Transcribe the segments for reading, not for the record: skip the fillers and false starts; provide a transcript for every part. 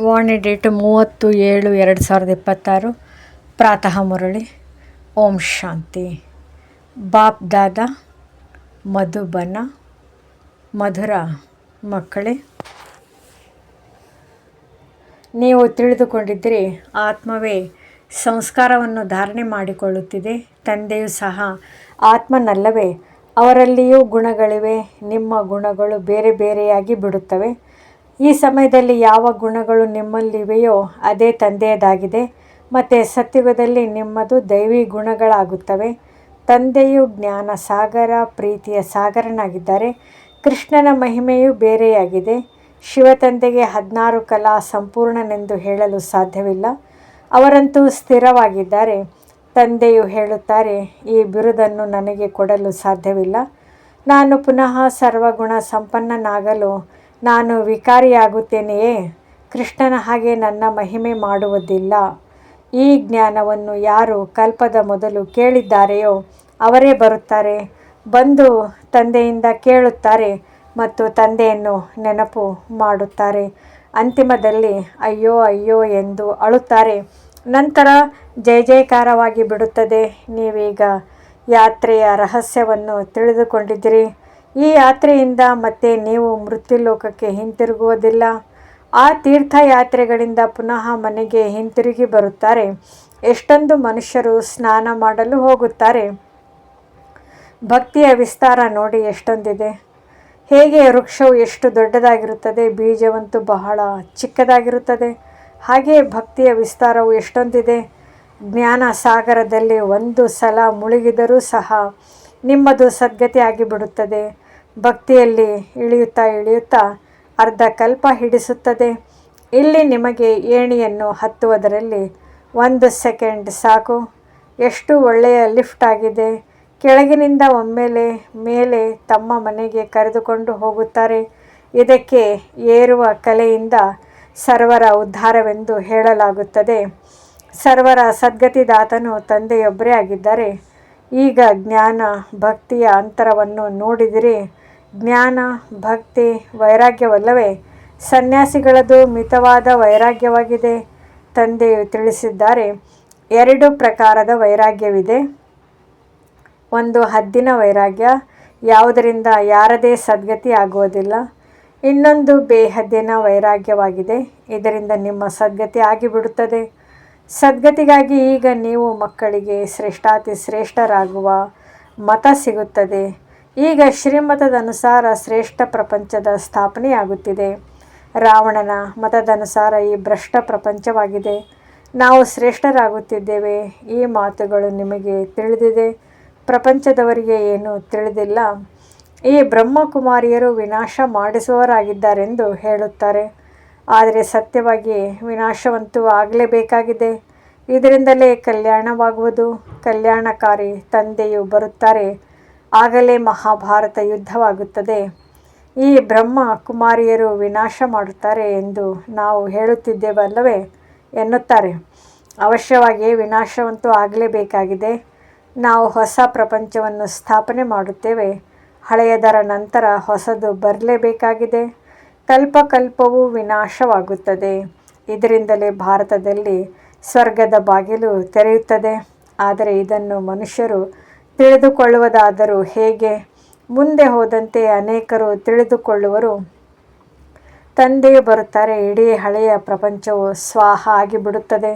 ವಾಣಿ date 30/7/2026 ಪ್ರಾತಃ ಮುರಳಿ. ಓಂ ಶಾಂತಿ. ಬಾಪ್ ದಾದಾ ಮಧುಬನ. ಮಧುರ ಮಕ್ಕಳೇ, ನೀವು ತಿಳಿದುಕೊಂಡಿದ್ದರೆ ಆತ್ಮವೇ ಸಂಸ್ಕಾರವನ್ನು ಧಾರಣೆ ಮಾಡಿಕೊಳ್ಳುತ್ತಿದೆ. ತಂದೆಯೂ ಸಹ ಆತ್ಮನಲ್ಲವೇ? ಅವರಲ್ಲಿಯೂ ಗುಣಗಳಿವೆ. ನಿಮ್ಮ ಗುಣಗಳು ಬೇರೆ ಬೇರೆಯಾಗಿ ಬಿಡುತ್ತವೆ. ಈ ಸಮಯದಲ್ಲಿ ಯಾವ ಗುಣಗಳು ನಿಮ್ಮಲ್ಲಿವೆಯೋ ಅದೇ ತಂದೆಯದಾಗಿದೆ. ಮತ್ತು ಸತ್ಯುಗದಲ್ಲಿ ನಿಮ್ಮದು ದೈವಿ ಗುಣಗಳಾಗುತ್ತವೆ. ತಂದೆಯು ಜ್ಞಾನ ಸಾಗರ, ಪ್ರೀತಿಯ ಸಾಗರನಾಗಿದ್ದಾರೆ. ಕೃಷ್ಣನ ಮಹಿಮೆಯು ಬೇರೆಯಾಗಿದೆ. ಶಿವತಂದೆಗೆ 16 ಕಲಾ ಸಂಪೂರ್ಣನೆಂದು ಹೇಳಲು ಸಾಧ್ಯವಿಲ್ಲ. ಅವರಂತೂ ಸ್ಥಿರವಾಗಿದ್ದಾರೆ. ತಂದೆಯು ಹೇಳುತ್ತಾರೆ, ಈ ಬಿರುದನ್ನು ನನಗೆ ಕೊಡಲು ಸಾಧ್ಯವಿಲ್ಲ. ನಾನು ಪುನಃ ಸರ್ವಗುಣ ಸಂಪನ್ನನಾಗಲು ನಾನು ವಿಕಾರಿಯಾಗುತ್ತೇನೆಯೇ? ಕೃಷ್ಣನ ಹಾಗೆ ನನ್ನ ಮಹಿಮೆ ಮಾಡುವುದಿಲ್ಲ. ಈ ಜ್ಞಾನವನ್ನು ಯಾರು ಕಲ್ಪದ ಮೊದಲು ಕೇಳಿದ್ದಾರೆಯೋ ಅವರೇ ಬರುತ್ತಾರೆ, ಬಂದು ತಂದೆಯಿಂದ ಕೇಳುತ್ತಾರೆ ಮತ್ತು ತಂದೆಯನ್ನು ನೆನಪು ಮಾಡುತ್ತಾರೆ. ಅಂತಿಮದಲ್ಲಿ ಅಯ್ಯೋ ಅಯ್ಯೋ ಎಂದು ಅಳುತ್ತಾರೆ. ನಂತರ ಜಯ ಜಯಕಾರವಾಗಿ ಬಿಡುತ್ತದೆ. ನೀವೀಗ ಯಾತ್ರೆಯ ರಹಸ್ಯವನ್ನು ತಿಳಿದುಕೊಂಡಿದ್ದೀರಿ. ಈ ಯಾತ್ರೆಯಿಂದ ಮತ್ತೆ ನೀವು ಮೃತ್ಯುಲೋಕಕ್ಕೆ ಹಿಂತಿರುಗುವುದಿಲ್ಲ. ಆ ತೀರ್ಥಯಾತ್ರೆಗಳಿಂದ ಪುನಃ ಮನೆಗೆ ಹಿಂತಿರುಗಿ ಬರುತ್ತಾರೆ. ಎಷ್ಟೊಂದು ಮನುಷ್ಯರು ಸ್ನಾನ ಮಾಡಲು ಹೋಗುತ್ತಾರೆ. ಭಕ್ತಿಯ ವಿಸ್ತಾರ ನೋಡಿ ಎಷ್ಟೊಂದಿದೆ. ಹೇಗೆ ವೃಕ್ಷವು ಎಷ್ಟು ದೊಡ್ಡದಾಗಿರುತ್ತದೆ, ಬೀಜವಂತೂ ಬಹಳ ಚಿಕ್ಕದಾಗಿರುತ್ತದೆ. ಹಾಗೆಯೇ ಭಕ್ತಿಯ ವಿಸ್ತಾರವು ಎಷ್ಟೊಂದಿದೆ. ಜ್ಞಾನ ಸಾಗರದಲ್ಲಿ ಒಂದು ಸಲ ಮುಳುಗಿದರೂ ಸಹ ನಿಮ್ಮದು ಸದ್ಗತಿ ಆಗಿಬಿಡುತ್ತದೆ. ಭಕ್ತಿಯಲ್ಲಿ ಇಳಿಯುತ್ತಾ ಇಳಿಯುತ್ತಾ ಅರ್ಧ ಕಲ್ಪ ಹಿಡಿಸುತ್ತದೆ. ಇಲ್ಲಿ ನಿಮಗೆ ಏಣಿಯನ್ನು ಹತ್ತುವುದರಲ್ಲಿ 1 ಸೆಕೆಂಡ್ ಸಾಕು. ಎಷ್ಟು ಒಳ್ಳೆಯ ಲಿಫ್ಟ್ ಆಗಿದೆ. ಕೆಳಗಿನಿಂದ ಒಮ್ಮೆಲೆ ಮೇಲೆ ತಮ್ಮ ಮನೆಗೆ ಕರೆದುಕೊಂಡು ಹೋಗುತ್ತಾರೆ. ಇದಕ್ಕೆ ಏರುವ ಕಲೆಯಿಂದ ಸರ್ವರ ಉದ್ಧಾರವೆಂದು ಹೇಳಲಾಗುತ್ತದೆ. ಸರ್ವರ ಸದ್ಗತಿದಾತನು ತಂದೆಯೊಬ್ಬರೇ ಆಗಿದ್ದಾರೆ. ಈಗ ಜ್ಞಾನ ಭಕ್ತಿಯ ಅಂತರವನ್ನು ನೋಡಿದಿರಿ. ಜ್ಞಾನ ಭಕ್ತಿ ವೈರಾಗ್ಯವಲ್ಲವೇ? ಸನ್ಯಾಸಿಗಳದು ಮಿತವಾದ ವೈರಾಗ್ಯವಾಗಿದೆ. ತಂದೆಯು ತಿಳಿಸಿದ್ದಾರೆ, 2 ಪ್ರಕಾರದ ವೈರಾಗ್ಯವಿದೆ. ಒಂದು ಹದ್ದಿನ ವೈರಾಗ್ಯ, ಯಾವುದರಿಂದ ಯಾರದೇ ಸದ್ಗತಿ ಆಗುವುದಿಲ್ಲ. ಇನ್ನೊಂದು ಬೇಹದ್ದಿನ ವೈರಾಗ್ಯವಾಗಿದೆ. ಇದರಿಂದ ನಿಮ್ಮ ಸದ್ಗತಿ ಆಗಿಬಿಡುತ್ತದೆ. ಸದ್ಗತಿಗಾಗಿ ಈಗ ನೀವು ಮಕ್ಕಳಿಗೆ ಶ್ರೇಷ್ಠಾತಿ ಶ್ರೇಷ್ಠರಾಗುವ ಮತ ಸಿಗುತ್ತದೆ. ಈಗ ಶ್ರೀಮತದನುಸಾರ ಶ್ರೇಷ್ಠ ಪ್ರಪಂಚದ ಸ್ಥಾಪನೆಯಾಗುತ್ತಿದೆ. ರಾವಣನ ಮತದನುಸಾರ ಈ ಭ್ರಷ್ಟ ಪ್ರಪಂಚವಾಗಿದೆ. ನಾವು ಶ್ರೇಷ್ಠರಾಗುತ್ತಿದ್ದೇವೆ. ಈ ಮಾತುಗಳು ನಿಮಗೆ ತಿಳಿದಿದೆ. ಪ್ರಪಂಚದವರಿಗೆ ಏನೂ ತಿಳಿದಿಲ್ಲ. ಈ ಬ್ರಹ್ಮಕುಮಾರಿಯರು ವಿನಾಶ ಮಾಡಿಸುವವರಾಗಿದ್ದಾರೆಂದು ಹೇಳುತ್ತಾರೆ. ಆದರೆ ಸತ್ಯವಾಗಿ ವಿನಾಶವಂತೂ ಆಗಲೇಬೇಕಾಗಿದೆ. ಇದರಿಂದಲೇ ಕಲ್ಯಾಣವಾಗುವುದು. ಕಲ್ಯಾಣಕಾರಿ ತಂದೆಯು ಬರುತ್ತಾರೆ. ಆಗಲೇ ಮಹಾಭಾರತ ಯುದ್ಧವಾಗುತ್ತದೆ. ಈ ಬ್ರಹ್ಮ ಕುಮಾರಿಯರು ವಿನಾಶ ಮಾಡುತ್ತಾರೆ ಎಂದು ನಾವು ಹೇಳುತ್ತಿದ್ದೇವಲ್ಲವೇ ಎನ್ನುತ್ತಾರೆ. ಅವಶ್ಯವಾಗಿ ವಿನಾಶವಂತೂ ಆಗಲೇಬೇಕಾಗಿದೆ. ನಾವು ಹೊಸ ಪ್ರಪಂಚವನ್ನು ಸ್ಥಾಪನೆ ಮಾಡುತ್ತೇವೆ. ಹಳೆಯದರ ನಂತರ ಹೊಸದು ಬರಲೇಬೇಕಾಗಿದೆ. ಕಲ್ಪಕಲ್ಪವೂ ವಿನಾಶವಾಗುತ್ತದೆ. ಇದರಿಂದಲೇ ಭಾರತದಲ್ಲಿ ಸ್ವರ್ಗದ ಬಾಗಿಲು ತೆರೆಯುತ್ತದೆ. ಆದರೆ ಇದನ್ನು ಮನುಷ್ಯರು ತಿಳಿದುಕೊಳ್ಳುವುದಾದರೂ ಹೇಗೆ? ಮುಂದೆ ಹೋದಂತೆ ಅನೇಕರು ತಿಳಿದುಕೊಳ್ಳುವರು. ತಂದೆಯು ಬರುತ್ತಾರೆ. ಇಡೀ ಹಳೆಯ ಪ್ರಪಂಚವು ಸ್ವಾಹ ಆಗಿಬಿಡುತ್ತದೆ.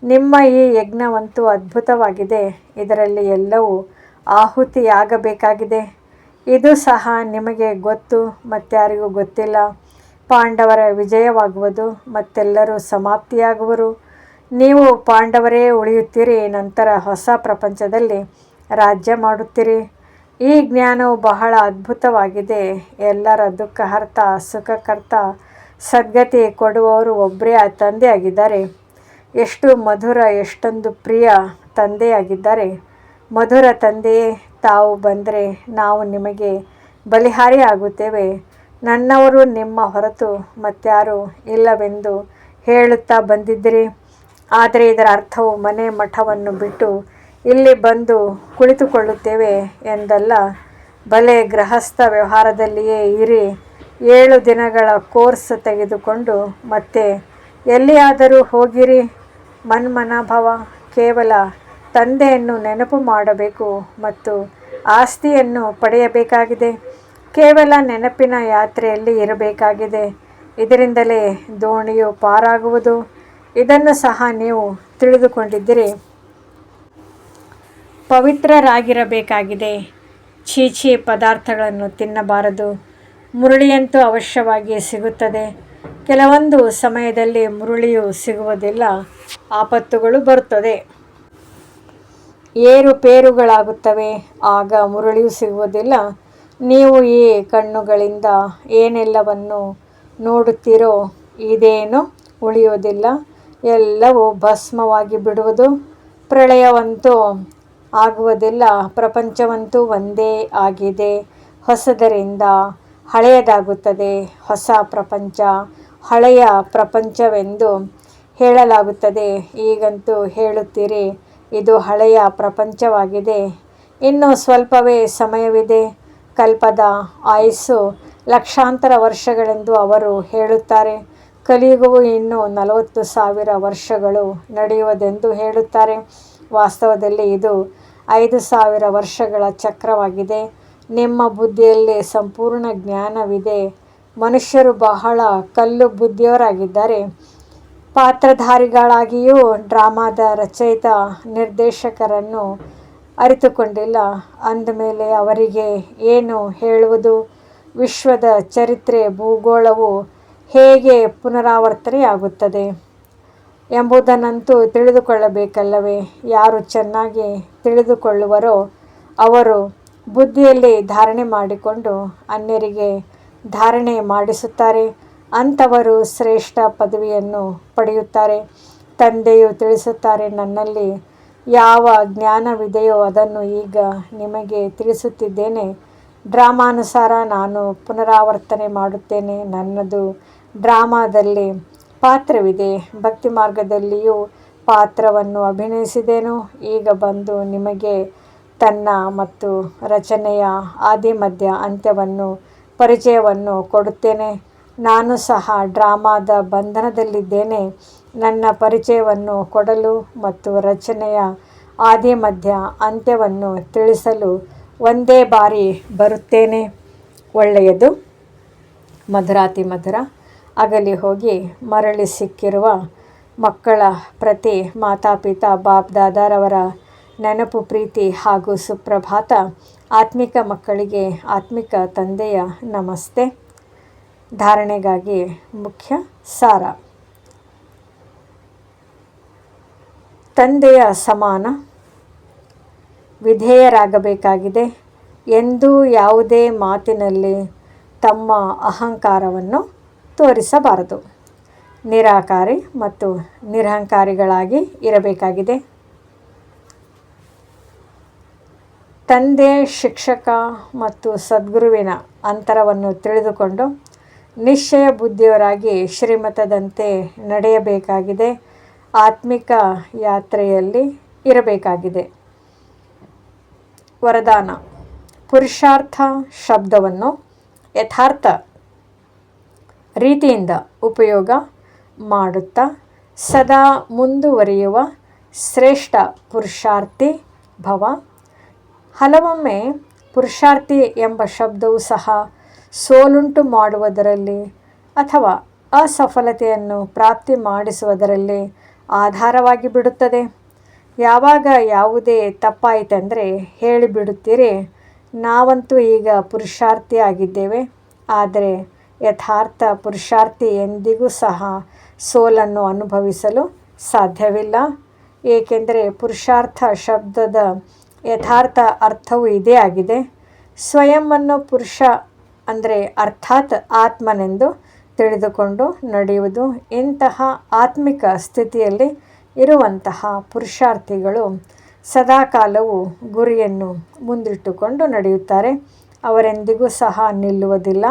ನಿಮ್ಮ ಈ ಯಜ್ಞವಂತೂ ಅದ್ಭುತವಾಗಿದೆ. ಇದರಲ್ಲಿ ಎಲ್ಲವೂ ಆಹುತಿಯಾಗಬೇಕಾಗಿದೆ. ಇದು ಸಹ ನಿಮಗೆ ಗೊತ್ತು, ಮತ್ತಾರಿಗೂ ಗೊತ್ತಿಲ್ಲ. ಪಾಂಡವರ ವಿಜಯವಾಗುವುದು, ಮತ್ತೆಲ್ಲರೂ ಸಮಾಪ್ತಿಯಾಗುವರು. ನೀವು ಪಾಂಡವರೇ ಉಳಿಯುತ್ತೀರಿ. ನಂತರ ಹೊಸ ಪ್ರಪಂಚದಲ್ಲಿ ರಾಜ್ಯ ಮಾಡುತ್ತೀರಿ. ಈ ಜ್ಞಾನವು ಬಹಳ ಅದ್ಭುತವಾಗಿದೆ. ಎಲ್ಲರ ದುಃಖಹರ್ತ, ಸುಖಕರ್ತ, ಸದ್ಗತಿ ಕೊಡುವವರು ಒಬ್ಬರೇ ತಂದೆಯಾಗಿದ್ದಾರೆ. ಎಷ್ಟು ಮಧುರ, ಎಷ್ಟೊಂದು ಪ್ರಿಯ ತಂದೆಯಾಗಿದ್ದಾರೆ. ಮಧುರ ತಂದೆಯೇ, ತಾವು ಬಂದರೆ ನಾವು ನಿಮಗೆ ಬಲಿಹಾರಿ ಆಗುತ್ತೇವೆ. ನನ್ನವರು ನಿಮ್ಮ ಹೊರತು ಮತ್ತಾರೂ ಇಲ್ಲವೆಂದು ಹೇಳುತ್ತಾ ಬಂದಿದ್ದಿರಿ. ಆದರೆ ಇದರ ಅರ್ಥವು ಮನೆ ಮಠವನ್ನು ಬಿಟ್ಟು ಇಲ್ಲಿ ಬಂದು ಕುಳಿತುಕೊಳ್ಳುತ್ತೇವೆ ಎಂದಲ್ಲ. ಭಲೆ ಗೃಹಸ್ಥ ವ್ಯವಹಾರದಲ್ಲಿಯೇ ಇರಿ. 7 ದಿನಗಳ ಕೋರ್ಸ್ ತೆಗೆದುಕೊಂಡು ಮತ್ತೆ ಎಲ್ಲಿಯಾದರೂ ಹೋಗಿರಿ, ಮನ್ಮನಾಭವ. ಕೇವಲ ತಂದೆಯನ್ನು ನೆನಪು ಮಾಡಬೇಕು ಮತ್ತು ಆಸ್ತಿಯನ್ನು ಪಡೆಯಬೇಕಾಗಿದೆ. ಕೇವಲ ನೆನಪಿನ ಯಾತ್ರೆಯಲ್ಲಿ ಇರಬೇಕಾಗಿದೆ. ಇದರಿಂದಲೇ ದೋಣಿಯು ಪಾರಾಗುವುದು. ಇದನ್ನು ಸಹ ನೀವು ತಿಳಿದುಕೊಂಡಿದ್ದೀರಿ. ಪವಿತ್ರರಾಗಿರಬೇಕಾಗಿದೆ. ಛೀ ಪದಾರ್ಥಗಳನ್ನು ತಿನ್ನಬಾರದು. ಮುರುಳಿಯಂತೂ ಅವಶ್ಯವಾಗಿ ಸಿಗುತ್ತದೆ. ಕೆಲವೊಂದು ಸಮಯದಲ್ಲಿ ಮುರುಳಿಯು ಸಿಗುವುದಿಲ್ಲ, ಆಪತ್ತುಗಳು ಬರುತ್ತದೆ, ಏರುಪೇರುಗಳಾಗುತ್ತವೆ, ಆಗ ಮುರುಳಿಯು ಸಿಗುವುದಿಲ್ಲ. ನೀವು ಈ ಕಣ್ಣುಗಳಿಂದ ಏನೆಲ್ಲವನ್ನು ನೋಡುತ್ತೀರೋ ಇದೇನು ಉಳಿಯುವುದಿಲ್ಲ, ಎಲ್ಲವೂ ಭಸ್ಮವಾಗಿ ಬಿಡುವುದು. ಪ್ರಳಯವಂತೂ ಆಗುವುದಿಲ್ಲ, ಪ್ರಪಂಚವಂತೂ ಒಂದೇ ಆಗಿದೆ. ಹೊಸದರಿಂದ ಹಳೆಯದಾಗುತ್ತದೆ. ಹೊಸ ಪ್ರಪಂಚ ಹಳೆಯ ಪ್ರಪಂಚವೆಂದು ಹೇಳಲಾಗುತ್ತದೆ. ಈಗಂತೂ ಹೇಳುತ್ತೀರಿ, ಇದು ಹಳೆಯ ಪ್ರಪಂಚವಾಗಿದೆ. ಇನ್ನು ಸ್ವಲ್ಪವೇ ಸಮಯವಿದೆ. ಕಲ್ಪದ ಆಯುಸ್ಸು ಲಕ್ಷಾಂತರ ವರ್ಷಗಳೆಂದು ಅವರು ಹೇಳುತ್ತಾರೆ. ಕಲಿಯುಗವು ಇನ್ನೂ 40,000 ವರ್ಷಗಳು ನಡೆಯುವುದೆಂದು ಹೇಳುತ್ತಾರೆ. ವಾಸ್ತವದಲ್ಲಿ ಇದು 5,000 ವರ್ಷಗಳ ಚಕ್ರವಾಗಿದೆ. ನಿಮ್ಮ ಬುದ್ಧಿಯಲ್ಲಿ ಸಂಪೂರ್ಣ ಜ್ಞಾನವಿದೆ. ಮನುಷ್ಯರು ಬಹಳ ಕಲ್ಲು ಬುದ್ಧಿಯವರಾಗಿದ್ದಾರೆ. ಪಾತ್ರಧಾರಿಗಳಾಗಿಯೂ ಡ್ರಾಮಾದ ರಚಯಿತ ನಿರ್ದೇಶಕರನ್ನು ಅರಿತುಕೊಂಡಿಲ್ಲ. ಅಂದಮೇಲೆ ಅವರಿಗೆ ಏನು ಹೇಳುವುದು? ವಿಶ್ವದ ಚರಿತ್ರೆ, ಭೂಗೋಳವು ಹೇಗೆ ಪುನರಾವರ್ತನೆಯಾಗುತ್ತದೆ ಎಂಬುದನ್ನಂತೂ ತಿಳಿದುಕೊಳ್ಳಬೇಕಲ್ಲವೇ? ಯಾರು ಚೆನ್ನಾಗಿ ತಿಳಿದುಕೊಳ್ಳುವರೋ ಅವರು ಬುದ್ಧಿಯಲ್ಲಿ ಧಾರಣೆ ಮಾಡಿಕೊಂಡು ಅನ್ಯರಿಗೆ ಧಾರಣೆ ಮಾಡಿಸುತ್ತಾರೆ. ಅಂಥವರು ಶ್ರೇಷ್ಠ ಪದವಿಯನ್ನು ಪಡೆಯುತ್ತಾರೆ. ತಂದೆಯು ತಿಳಿಸುತ್ತಾರೆ, ನನ್ನಲ್ಲಿ ಯಾವ ಜ್ಞಾನವಿದೆಯೋ ಅದನ್ನು ಈಗ ನಿಮಗೆ ತಿಳಿಸುತ್ತಿದ್ದೇನೆ. ಡ್ರಾಮಾನುಸಾರ ನಾನು ಪುನರಾವರ್ತನೆ ಮಾಡುತ್ತೇನೆ. ನನ್ನದು ಡ್ರಾಮಾದಲ್ಲಿ ಪಾತ್ರವಿದೆ. ಭಕ್ತಿ ಮಾರ್ಗದಲ್ಲಿಯೂ ಪಾತ್ರವನ್ನು ಅಭಿನಯಿಸಿದೆನು. ಈಗ ಬಂದು ನಿಮಗೆ ತನ್ನ ಮತ್ತು ರಚನೆಯ ಆದಿ ಮಧ್ಯ ಅಂತ್ಯವನ್ನು ಪರಿಚಯವನ್ನು ಕೊಡುತ್ತೇನೆ. ನಾನು ಸಹ ಡ್ರಾಮಾದ ಬಂಧನದಲ್ಲಿದ್ದೇನೆ. ನನ್ನ ಪರಿಚಯವನ್ನು ಕೊಡಲು ಮತ್ತು ರಚನೆಯ ಆದಿ ಮಧ್ಯ ಅಂತ್ಯವನ್ನು ತಿಳಿಸಲು ಒಂದೇ ಬಾರಿ ಬರುತ್ತೇನೆ. ಒಳ್ಳೆಯದು, ಮಧುರಾತಿ ಮಧುರ. ಅಗಲಿ ಹೋಗಿ ಮರಳಿ ಸಿಕ್ಕಿರುವ ಮಕ್ಕಳ ಪ್ರತಿ ಮಾತಾಪಿತಾ ಬಾಪ್ ದಾದಾರವರ ನೆನಪು, ಪ್ರೀತಿ ಹಾಗೂ ಸುಪ್ರಭಾತ. ಆತ್ಮಿಕ ಮಕ್ಕಳಿಗೆ ಆತ್ಮಿಕ ತಂದೆಯ ನಮಸ್ತೆ. ಧಾರಣೆಗಾಗಿ ಮುಖ್ಯ ಸಾರ. ತಂದೆಯ ಸಮಾನ ವಿಧೇಯರಾಗಬೇಕಾಗಿದೆ. ಎಂದೂ ಯಾವುದೇ ಮಾತಿನಲ್ಲಿ ತಮ್ಮ ಅಹಂಕಾರವನ್ನು ತೋರಿಸಬಾರದು. ನಿರಾಕಾರಿ ಮತ್ತು ನಿರಹಂಕಾರಿಗಳಾಗಿ ಇರಬೇಕಾಗಿದೆ. ತಂದೆ, ಶಿಕ್ಷಕ ಮತ್ತು ಸದ್ಗುರುವಿನ ಅಂತರವನ್ನು ತಿಳಿದುಕೊಂಡು ನಿಶ್ಚಯ ಬುದ್ಧಿಯವರಾಗಿ ಶ್ರೀಮತದಂತೆ ನಡೆಯಬೇಕಾಗಿದೆ. ಆತ್ಮಿಕ ಯಾತ್ರೆಯಲ್ಲಿ ಇರಬೇಕಾಗಿದೆ. ವರದಾನ. ಪುರುಷಾರ್ಥ ಶಬ್ದವನ್ನು ಯಥಾರ್ಥ ರೀತಿಯಿಂದ ಉಪಯೋಗ ಮಾಡುತ್ತಾ ಸದಾ ಮುಂದುವರಿಯುವ ಶ್ರೇಷ್ಠ ಪುರುಷಾರ್ಥಿ ಭವ. ಹಲವೊಮ್ಮೆ ಪುರುಷಾರ್ಥಿ ಎಂಬ ಶಬ್ದವು ಸಹ ಸೋಲುಂಟು ಮಾಡುವುದರಲ್ಲಿ ಅಥವಾ ಅಸಫಲತೆಯನ್ನು ಪ್ರಾಪ್ತಿ ಮಾಡಿಸುವುದರಲ್ಲಿ ಆಧಾರವಾಗಿ ಬಿಡುತ್ತದೆ. ಯಾವಾಗ ಯಾವುದೇ ತಪ್ಪಾಯಿತೆಂದರೆ ಹೇಳಿಬಿಡುತ್ತೀರಿ, ನಾವಂತೂ ಈಗ ಪುರುಷಾರ್ಥಿ ಆಗಿದ್ದೇವೆ. ಆದರೆ ಯಥಾರ್ಥ ಪುರುಷಾರ್ಥಿ ಎಂದಿಗೂ ಸಹ ಸೋಲನ್ನು ಅನುಭವಿಸಲು ಸಾಧ್ಯವಿಲ್ಲ. ಏಕೆಂದರೆ ಪುರುಷಾರ್ಥ ಶಬ್ದದ ಯಥಾರ್ಥ ಅರ್ಥವು ಇದೇ ಆಗಿದೆ. ಸ್ವಯಂವನ್ನು ಪುರುಷ ಅಂದರೆ ಅರ್ಥಾತ್ ಆತ್ಮನೆಂದು ತಿಳಿದುಕೊಂಡು ನಡೆಯುವುದು. ಇಂತಹ ಆತ್ಮಿಕ ಸ್ಥಿತಿಯಲ್ಲಿ ಇರುವಂತಹ ಪುರುಷಾರ್ಥಿಗಳು ಸದಾಕಾಲವೂ ಗುರಿಯನ್ನು ಮುಂದಿಟ್ಟುಕೊಂಡು ನಡೆಯುತ್ತಾರೆ. ಅವರೆಂದಿಗೂ ಸಹ ನಿಲ್ಲುವುದಿಲ್ಲ,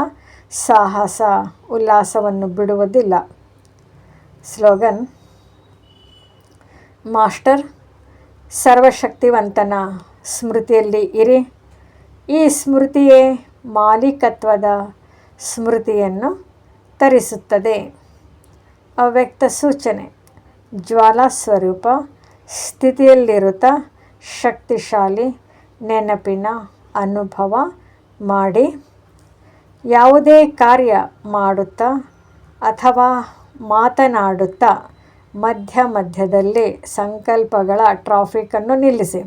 ಸಾಹಸ ಉಲ್ಲಾಸವನ್ನು ಬಿಡುವುದಿಲ್ಲ. ಸ್ಲೋಗನ್. ಮಾಸ್ಟರ್, ಸರ್ವಶಕ್ತಿವಂತನ ಸ್ಮೃತಿಯಲ್ಲಿ ಇರಿ. ಈ ಸ್ಮೃತಿಯೇ ಮಾಲೀಕತ್ವದ ಸ್ಮೃತಿಯನ್ನು ತರಿಸುತ್ತದೆ. ಅವ್ಯಕ್ತ ಸೂಚನೆ ಜ್ವಾಲಾ ಸ್ವರೂಪ ಸ್ಥಿತಿಯಲ್ಲಿರುತ್ತಾ ಶಕ್ತಿಶಾಲಿ ನೆನಪಿನ ಅನುಭವ ಮಾಡಿ ಯಾವುದೇ ಕಾರ್ಯ ಮಾಡುತ್ತಾ ಅಥವಾ ಮಾತನಾಡುತ್ತಾ ಮಧ್ಯದಲ್ಲಿ ಸಂಕಲ್ಪಗಳ ಟ್ರಾಫಿಕನ್ನು ನಿಲ್ಲಿಸಿ.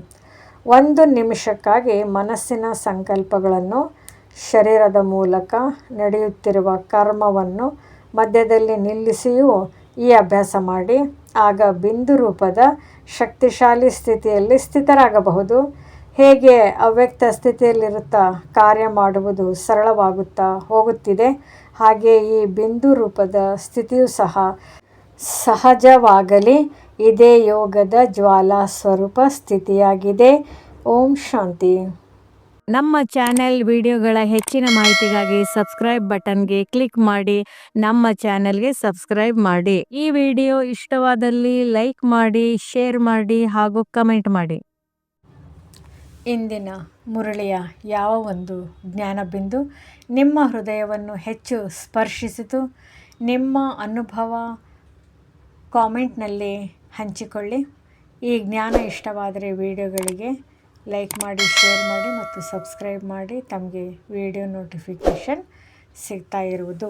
1 ನಿಮಿಷಕ್ಕಾಗಿ ಮನಸ್ಸಿನ ಸಂಕಲ್ಪಗಳನ್ನು ಶರೀರದ ಮೂಲಕ ನಡೆಯುತ್ತಿರುವ ಕರ್ಮವನ್ನು ಮಧ್ಯದಲ್ಲಿ ನಿಲ್ಲಿಸಿಯೂ ಈ ಅಭ್ಯಾಸ ಮಾಡಿ. ಆಗ ಬಿಂದು ರೂಪದ ಶಕ್ತಿಶಾಲಿ ಸ್ಥಿತಿಯಲ್ಲಿ ಸ್ಥಿತರಾಗಬಹುದು. ಹೇಗೆ ಅವ್ಯಕ್ತ ಸ್ಥಿತಿಯಲ್ಲಿರುತ್ತಾ ಕಾರ್ಯ ಮಾಡುವುದು ಸರಳವಾಗುತ್ತಾ ಹೋಗುತ್ತಿದೆ, ಹಾಗೆ ಈ ಬಿಂದು ರೂಪದ ಸ್ಥಿತಿಯೂ ಸಹ ಸಹಜವಾಗಲಿ. ಇದೇ ಯೋಗದ ಜ್ವಾಲಾ ಸ್ವರೂಪ ಸ್ಥಿತಿಯಾಗಿದೆ. ಓಂ ಶಾಂತಿ. ನಮ್ಮ ಚಾನೆಲ್ ವಿಡಿಯೋಗಳ ಹೆಚ್ಚಿನ ಮಾಹಿತಿಗಾಗಿ ಸಬ್ಸ್ಕ್ರೈಬ್ ಬಟನ್ಗೆ ಕ್ಲಿಕ್ ಮಾಡಿ ನಮ್ಮ ಚಾನೆಲ್ಗೆ ಸಬ್ಸ್ಕ್ರೈಬ್ ಮಾಡಿ. ಈ ವಿಡಿಯೋ ಇಷ್ಟವಾದಲ್ಲಿ ಲೈಕ್ ಮಾಡಿ, ಶೇರ್ ಮಾಡಿ ಹಾಗೂ ಕಮೆಂಟ್ ಮಾಡಿ. ಇಂದಿನ ಮುರಳಿಯ ಯಾವ ಒಂದು ಜ್ಞಾನಬಿಂದು ನಿಮ್ಮ ಹೃದಯವನ್ನು ಹೆಚ್ಚು ಸ್ಪರ್ಶಿಸಿತು? ನಿಮ್ಮ ಅನುಭವ ಕಾಮೆಂಟ್ನಲ್ಲಿ ಹಂಚಿಕೊಳ್ಳಿ. ಈ ಜ್ಞಾನ ಇಷ್ಟವಾದರೆ ವಿಡಿಯೋಗಳಿಗೆ ಲೈಕ್ ಮಾಡಿ, ಶೇರ್ ಮಾಡಿ ಮತ್ತು ಸಬ್ಸ್ಕ್ರೈಬ್ ಮಾಡಿ. ತಮಗೆ ವಿಡಿಯೋ ನೋಟಿಫಿಕೇಷನ್ ಸಿಗ್ತಾ ಇರುವುದು